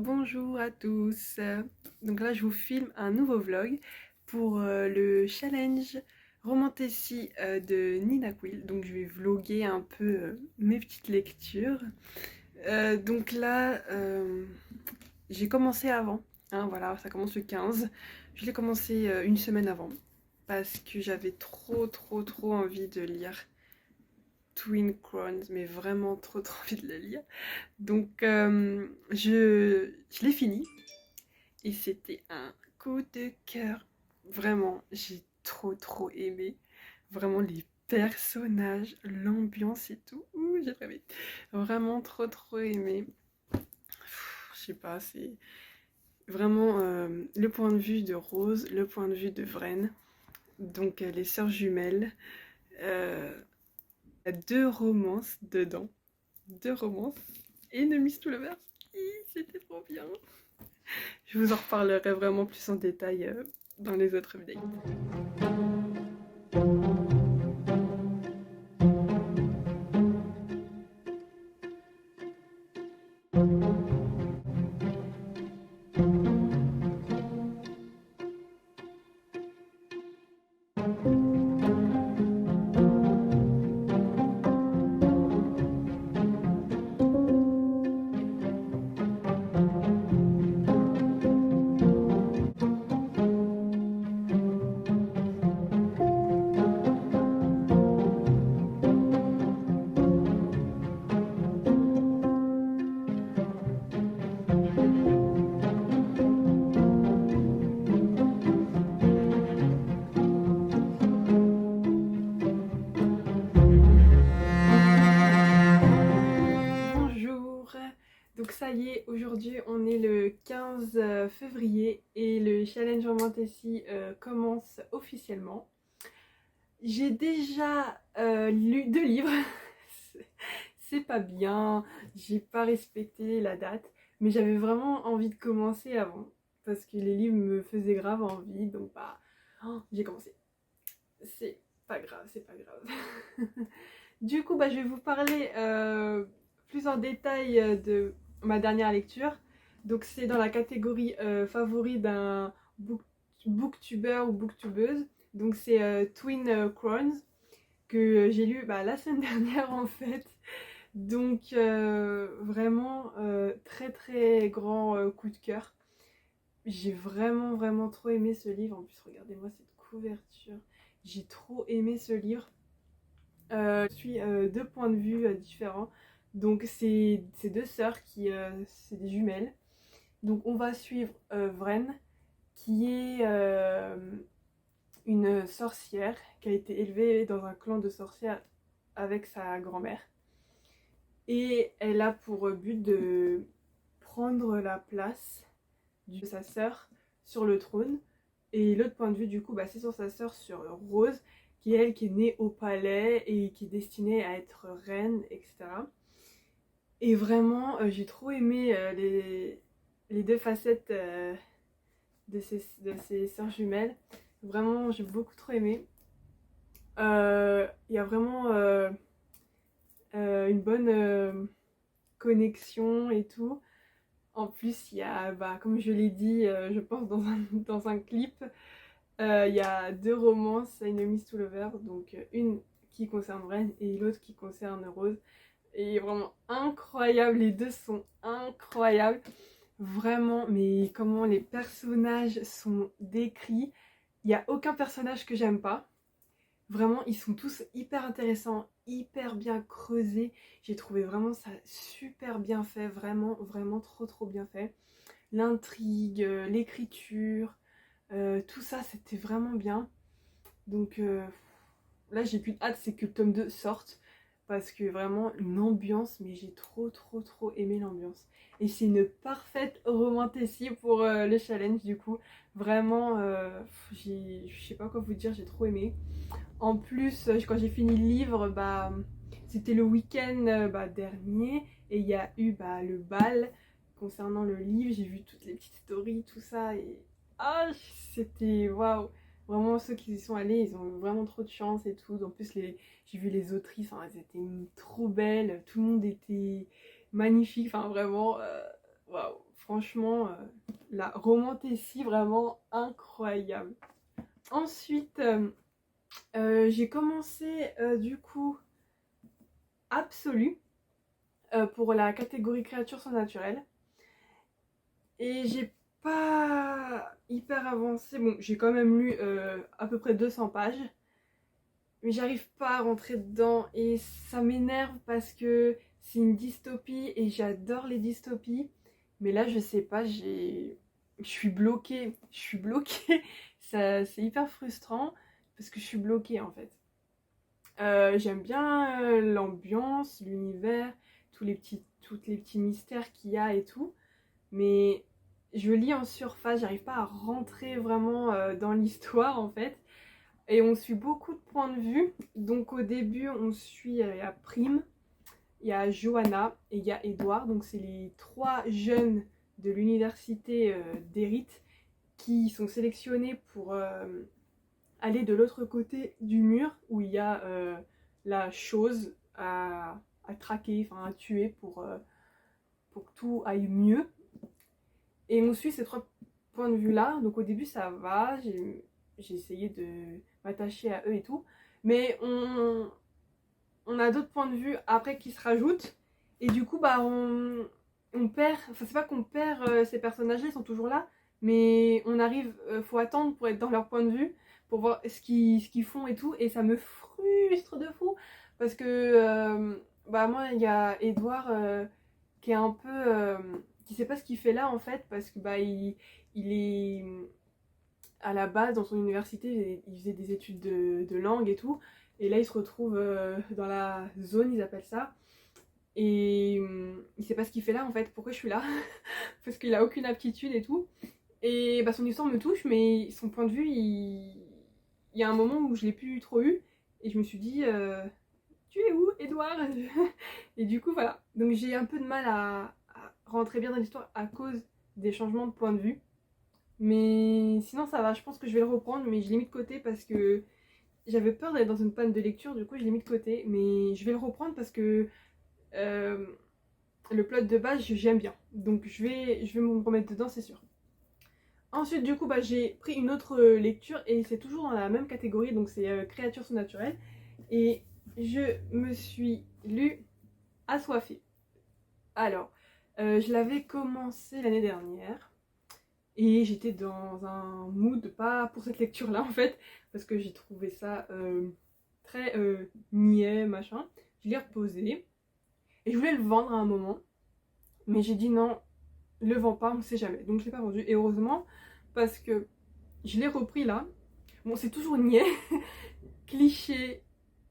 Bonjour à tous. Donc là, je vous filme un nouveau vlog pour le challenge Romantasy de Nina Quill. Donc je vais vlogger un peu mes petites lectures. Donc là, j'ai commencé avant. Hein, voilà, ça commence le 15. Je l'ai commencé une semaine avant parce que j'avais trop envie de lire Twin Crowns, mais vraiment trop envie de le lire. Donc je l'ai fini et c'était un coup de cœur. Vraiment, j'ai trop aimé. Vraiment les personnages, l'ambiance et tout. Ouh, j'ai aimé. Vraiment trop aimé. Je sais pas, c'est vraiment le point de vue de Rose, le point de vue de Vren. Donc les sœurs jumelles. Euh, il y a deux romances dedans. Deux romances. Et Enemies to Lovers. C'était trop bien. Je vous en reparlerai vraiment plus en détail dans les autres vidéos. Bonjour. Donc ça y est, aujourd'hui on est le 15 février et le challenge Romantasy commence officiellement. J'ai déjà lu 2 livres. C'est pas bien, j'ai pas respecté la date, mais j'avais vraiment envie de commencer avant parce que les livres me faisaient grave envie, donc bah j'ai commencé. C'est pas grave, c'est pas grave. Du coup, bah, je vais vous parler plus en détail de ma dernière lecture. Donc c'est dans la catégorie favori d'un booktuber ou booktubeuse. Donc c'est Twin Crowns que j'ai lu la semaine dernière en fait. Donc vraiment très grand coup de cœur. J'ai vraiment trop aimé ce livre. En plus regardez-moi cette couverture. J'ai trop aimé ce livre. Je suis deux points de vue différents. Donc c'est deux sœurs qui c'est des jumelles. Donc on va suivre Vren qui est une sorcière qui a été élevée dans un clan de sorcières avec sa grand-mère. Et elle a pour but de prendre la place de sa sœur sur le trône. Et l'autre point de vue du coup c'est sur sa sœur, sur Rose, qui est elle qui est née au palais et qui est destinée à être reine, etc. Et vraiment j'ai trop aimé les deux facettes de ces sœurs jumelles. Vraiment j'ai beaucoup trop aimé. Il y a vraiment une bonne connexion et tout. En plus, il y a, comme je l'ai dit, je pense dans un clip, il y a deux romances, Enemies to Lovers, donc une qui concerne Ren et l'autre qui concerne Rose. Et vraiment incroyable, les deux sont incroyables. Vraiment, mais comment les personnages sont décrits. Il n'y a aucun personnage que j'aime pas. Vraiment, ils sont tous hyper intéressants, hyper bien creusés. J'ai trouvé vraiment ça super bien fait, vraiment trop bien fait. L'intrigue, l'écriture, tout ça c'était vraiment bien. Donc là j'ai plus hâte, c'est que le tome 2 sorte. Parce que vraiment une ambiance, mais j'ai trop aimé l'ambiance. Et c'est une parfaite romantasy pour le challenge du coup. Vraiment, je sais pas quoi vous dire, j'ai trop aimé. En plus, quand j'ai fini le livre, c'était le week-end dernier et il y a eu le bal concernant le livre. J'ai vu toutes les petites stories, tout ça et c'était waouh! Vraiment, ceux qui y sont allés, ils ont eu vraiment trop de chance et tout. En plus, j'ai vu les autrices, hein, elles étaient trop belles, tout le monde était magnifique, enfin vraiment, waouh! Franchement, la romantécie vraiment incroyable. Ensuite, j'ai commencé du coup Absolu pour la catégorie créatures surnaturelles. Et j'ai pas hyper avancé. Bon, j'ai quand même lu à peu près 200 pages. Mais j'arrive pas à rentrer dedans. Et ça m'énerve parce que c'est une dystopie et j'adore les dystopies. Mais là, je sais pas, je suis bloquée. Je suis bloquée. Ça, c'est hyper frustrant parce que je suis bloquée en fait. J'aime bien l'ambiance, l'univers, tous les petits mystères qu'il y a et tout. Mais je lis en surface, j'arrive pas à rentrer vraiment dans l'histoire en fait. Et on suit beaucoup de points de vue. Donc au début, on suit, il y a Prime, il y a Johanna et il y a Edouard. Donc c'est les 3 jeunes de l'université d'Erith qui sont sélectionnés pour aller de l'autre côté du mur où il y a la chose à traquer, enfin à tuer pour que tout aille mieux. Et on suit ces 3 points de vue là. Donc au début ça va, j'ai essayé de m'attacher à eux et tout. Mais on a d'autres points de vue après qui se rajoutent. Et du coup bah on perd, enfin c'est pas qu'on perd ces personnages là, ils sont toujours là. Mais on arrive, faut attendre pour être dans leur point de vue, pour voir ce qu'ils font et tout. Et ça me frustre de fou. Parce que bah moi il y a Edouard qui est un peu... qui sait pas ce qu'il fait là en fait. Parce que bah il est... À la base dans son université il faisait des études de langue et tout. Et là il se retrouve dans la zone, ils appellent ça. Et il sait pas ce qu'il fait là en fait. Pourquoi je suis là? Parce qu'il a aucune aptitude et tout. Et bah, son histoire me touche, mais son point de vue, il y a un moment où je l'ai plus trop eu. Et je me suis dit, tu es où, Edouard? Et du coup, voilà. Donc j'ai un peu de mal à rentrer bien dans l'histoire à cause des changements de point de vue. Mais sinon, ça va. Je pense que je vais le reprendre, mais je l'ai mis de côté parce que j'avais peur d'être dans une panne de lecture. Du coup, je l'ai mis de côté. Mais je vais le reprendre parce que euh, le plot de base, j'aime bien. Donc je vais me remettre dedans, c'est sûr. Ensuite, du coup, bah, j'ai pris une autre lecture et c'est toujours dans la même catégorie, donc c'est créatures surnaturelles. Et je me suis lu Assoiffée. Alors, je l'avais commencé l'année dernière et j'étais dans un mood, pas pour cette lecture-là en fait, parce que j'ai trouvé ça très niais, machin. Je l'ai reposé et je voulais le vendre à un moment, mais j'ai dit non, le vends pas, on ne sait jamais. Donc je l'ai pas vendu et heureusement parce que je l'ai repris là. Bon, c'est toujours niais, cliché,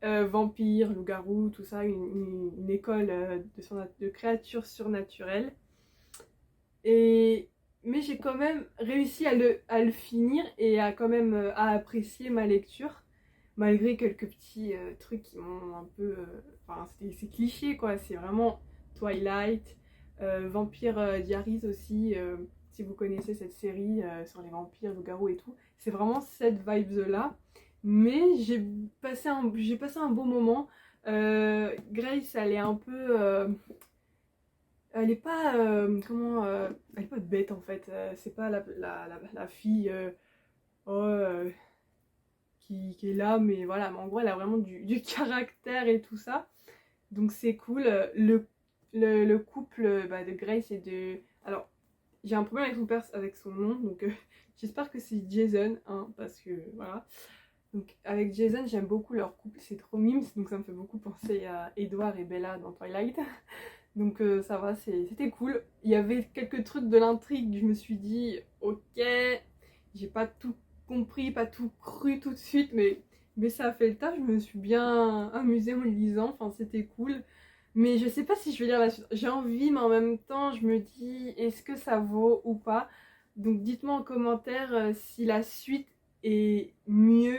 vampire, loup-garou, tout ça, une école de créatures surnaturelles. Et... Mais j'ai quand même réussi à le finir et à quand même à apprécier ma lecture, malgré quelques petits trucs qui m'ont un peu... Enfin, c'est cliché quoi, c'est vraiment Twilight, Vampire Diaries aussi, si vous connaissez cette série sur les vampires, loups-garous et tout. C'est vraiment cette vibe-là. Mais j'ai passé un bon moment. Grace, elle est un peu... elle est pas... elle est pas bête en fait. C'est pas la fille oh, qui est là, mais voilà. Mais en gros, elle a vraiment du caractère et tout ça. Donc c'est cool. Le couple bah, de Grace et de... Alors, j'ai un problème avec son nom, donc j'espère que c'est Jason, hein, parce que voilà. Donc avec Jason, j'aime beaucoup leur couple, c'est trop mimes, donc ça me fait beaucoup penser à Edward et Bella dans Twilight. Donc ça va, c'était cool. Il y avait quelques trucs de l'intrigue, je me suis dit, ok, j'ai pas tout compris, pas tout cru tout de suite, mais ça a fait le taf, je me suis bien amusée en le lisant, enfin c'était cool. Mais je sais pas si je vais lire la suite. J'ai envie, mais en même temps, je me dis, est-ce que ça vaut ou pas? Donc dites-moi en commentaire si la suite est mieux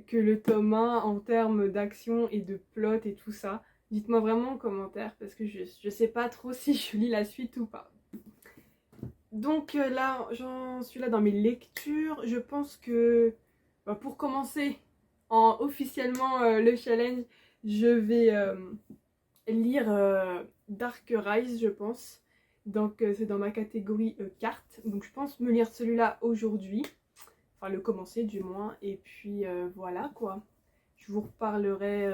que le tome 1 en termes d'action et de plot et tout ça. Dites-moi vraiment en commentaire parce que je sais pas trop si je lis la suite ou pas. Donc là, j'en suis là dans mes lectures. Je pense que bah, pour commencer officiellement le challenge, je vais lire Dark Rise, je pense. Donc c'est dans ma catégorie cartes. Donc je pense me lire celui-là aujourd'hui. Enfin le commencer du moins. Et puis voilà quoi. Je vous reparlerai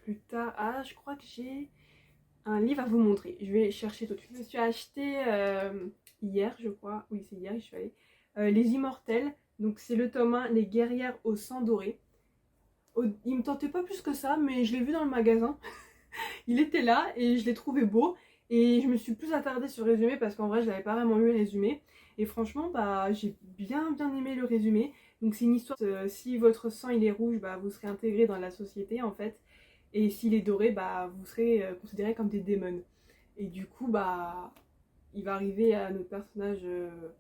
plus tard. Ah je crois que j'ai un livre à vous montrer. Je vais chercher tout de suite. Je me suis acheté hier je crois. Oui c'est hier je suis allée. Les Immortels. Donc c'est le tome 1, Les guerrières au sang doré. Il me tentait pas plus que ça mais je l'ai vu dans le magasin. Il était là et je l'ai trouvé beau. Et je me suis plus attardée sur le résumé parce qu'en vrai, je n'avais pas vraiment lu le résumé. Et franchement, bah, j'ai bien aimé le résumé. Donc c'est une histoire, si votre sang il est rouge, bah, vous serez intégré dans la société en fait. Et s'il est doré, bah, vous serez considérés comme des démons. Et du coup, bah, il va arriver à notre personnage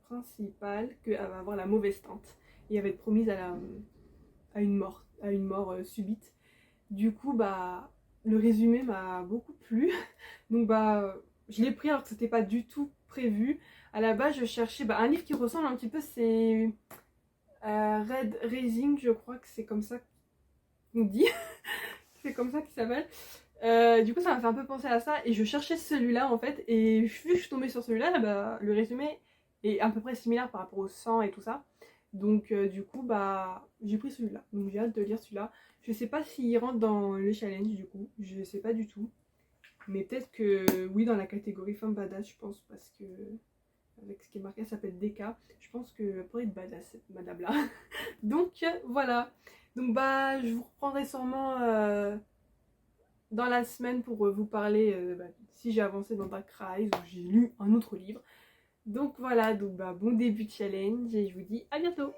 principal qu'elle va avoir la mauvaise tante. Et elle va être promise à une mort subite. Du coup, bah, le résumé m'a beaucoup plu. Donc, bah, je l'ai pris alors que c'était pas du tout prévu. À la base, je cherchais un livre qui ressemble un petit peu, c'est Red Rising, je crois que c'est comme ça qu'on dit. C'est comme ça qu'il s'appelle. Du coup, ça m'a fait un peu penser à ça. Et je cherchais celui-là en fait. Et vu que je suis tombée sur celui-là, bah, le résumé est à peu près similaire par rapport au sang et tout ça. Donc, du coup, bah, j'ai pris celui-là. Donc, j'ai hâte de lire celui-là. Je sais pas s'il rentre dans le challenge du coup. Je sais pas du tout. Mais peut-être que oui, dans la catégorie femme badass, je pense. Parce que, avec ce qui est marqué, ça s'appelle DK. Je pense que pour être badass, cette madame-là. Donc, voilà. Donc, bah, je vous reprendrai sûrement dans la semaine pour vous parler si j'ai avancé dans Dark Rise ou j'ai lu un autre livre. Donc voilà, donc bah, bon début de challenge et je vous dis à bientôt.